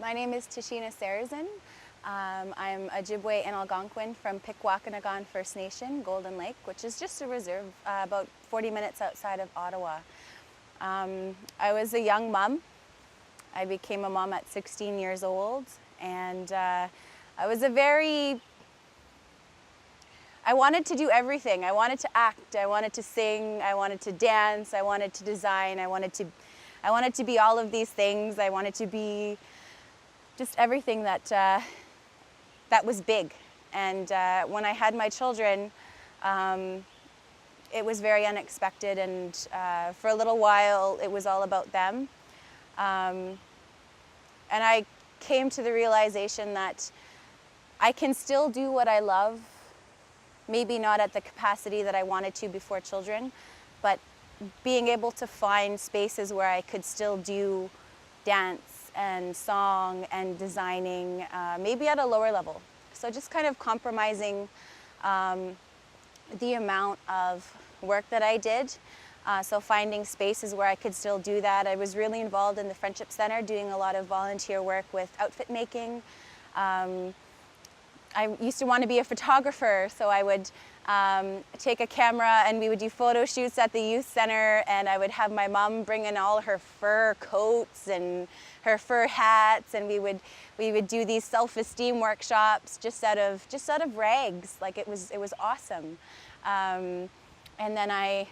My name is Tasheena Sarazin. I'm Ojibwe and Algonquin from Pikwakanagan First Nation, Golden Lake, which is just a reserve about 40 minutes outside of Ottawa. I was a young mom. I became a mom at 16 years old, and I wanted to do everything. I wanted to act, I wanted to sing, I wanted to dance, I wanted to design, I wanted to be all of these things. I wanted to be just everything that was big. And when I had my children, it was very unexpected, and for a little while it was all about them. And I came to the realization that I can still do what I love, maybe not at the capacity that I wanted to before children, but being able to find spaces where I could still do dance and song and designing, maybe at a lower level. So just kind of compromising the amount of work that I did. So finding spaces where I could still do that. I was really involved in the Friendship Center, doing a lot of volunteer work with outfit making. I used to want to be a photographer, so I would take a camera and we would do photo shoots at the youth center, and I would have my mom bring in all her fur coats and her fur hats, and we would do these self-esteem workshops just out of rags. Like it was awesome. And then I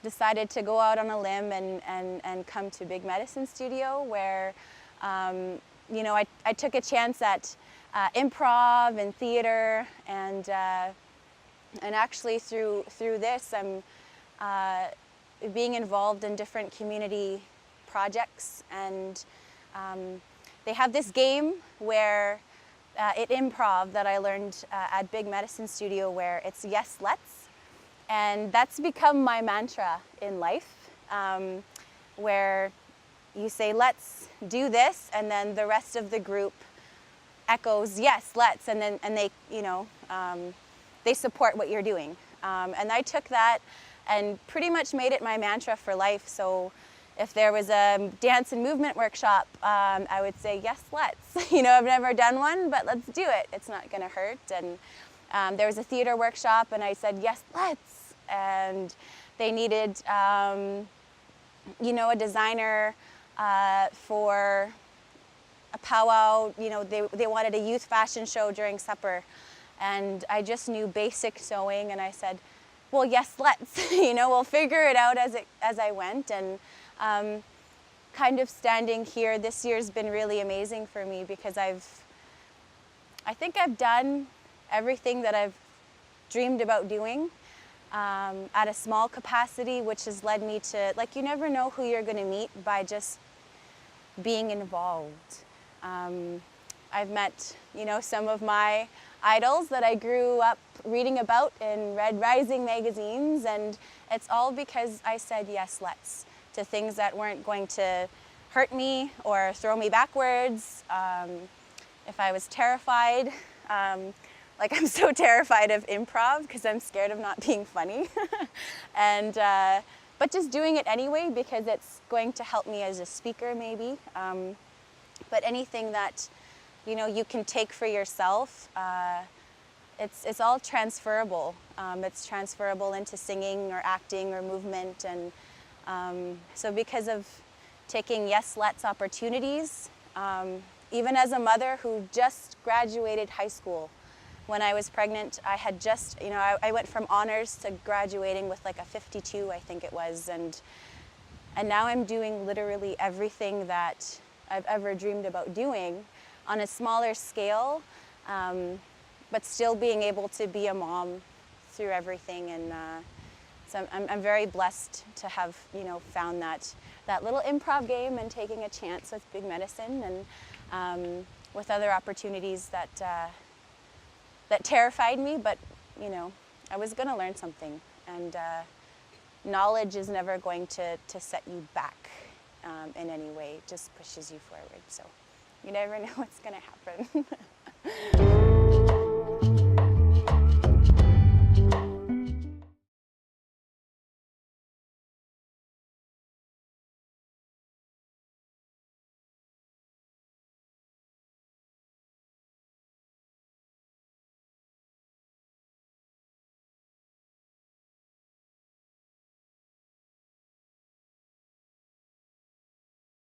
decided to go out on a limb and come to Big Medicine Studio, where you know, I took a chance at improv and theater, and actually through this I'm being involved in different community projects, and they have this game where at improv that I learned at Big Medicine Studio, where it's yes, let's, and that's become my mantra in life, where you say let's do this, and then the rest of the group echoes yes, let's, and they, you know, they support what you're doing. And I took that and pretty much made it my mantra for life. So if there was a dance and movement workshop, I would say yes, let's. You know, I've never done one, but let's do it. It's not going to hurt. And there was a theater workshop, and I said yes, let's. And they needed, you know, a designer for a powwow. You know, they wanted a youth fashion show during supper, and I just knew basic sewing, and I said, well, yes, let's. You know, we'll figure it out as I went. And kind of standing here, this year's been really amazing for me, because I think I've done everything that I've dreamed about doing at a small capacity, which has led me to, like, you never know who you're going to meet by just being involved. I've met, you know, some of my idols that I grew up reading about in Red Rising magazines, and it's all because I said yes, let's, to things that weren't going to hurt me or throw me backwards. If I was terrified, like I'm so terrified of improv because I'm scared of not being funny, and but just doing it anyway because it's going to help me as a speaker maybe. But anything that, you know, you can take for yourself, it's all transferable. It's transferable into singing or acting or movement, and so because of taking yes, let's opportunities, even as a mother who just graduated high school. When I was pregnant, I had just, you know, I went from honors to graduating with like a 52, I think it was, and now I'm doing literally everything that I've ever dreamed about doing on a smaller scale, but still being able to be a mom through everything. And so I'm very blessed to have, you know, found that little improv game and taking a chance with Big Medicine, and with other opportunities that terrified me, but, you know, I was going to learn something, and knowledge is never going to set you back in any way. It just pushes you forward. So you never know what's going to happen.